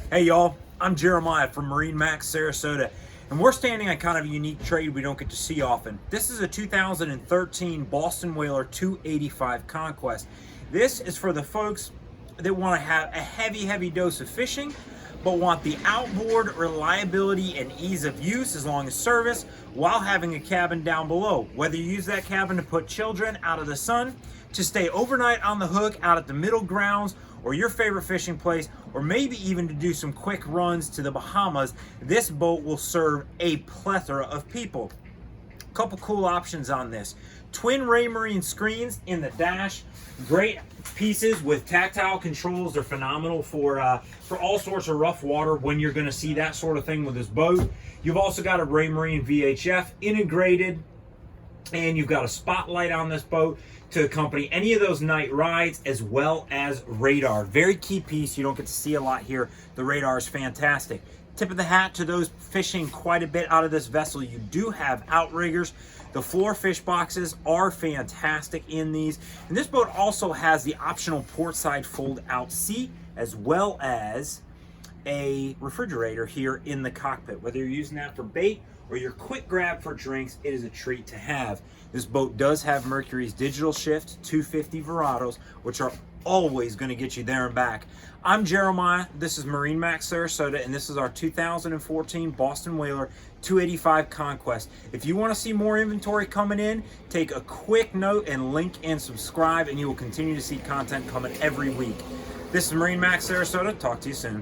Hey y'all, I'm Jeremiah from MarineMax Sarasota, and we're standing on kind of a unique trade we don't get to see often. This is a 2013 Boston Whaler 285 Conquest. This is for the folks that want to have a heavy dose of fishing, but want the outboard reliability and ease of use as long as service, while having a cabin down below. Whether you use that cabin to put children out of the sun, to stay overnight on the hook out at the middle grounds, or your favorite fishing place, or maybe even to do some quick runs to the Bahamas, this boat will serve a plethora of people. A couple cool options on this. Twin Raymarine screens in the dash. Great pieces with tactile controls. They're phenomenal for all sorts of rough water when you're going to see that sort of thing with this boat. You've also got a Raymarine VHF integrated, and you've got a spotlight on this boat to accompany any of those night rides, as well as radar. Very key piece. You don't get to see a lot here. The radar is fantastic. Tip of the hat to those fishing quite a bit out of this vessel. You do have outriggers. The floor fish boxes are fantastic in these. And this boat also has the optional portside fold out seat, as well as a refrigerator here in the cockpit. Whether you're using that for bait or your quick grab for drinks, it is a treat to have. This boat does have Mercury's digital shift 250 Verados, which are always going to get you there and back. I'm Jeremiah. This is MarineMax Sarasota, and this is our 2014 Boston Whaler 285 Conquest. If you want to see more inventory coming in, take a quick note and link and subscribe, and you will continue to see content coming every week. This is MarineMax Sarasota. Talk to you soon.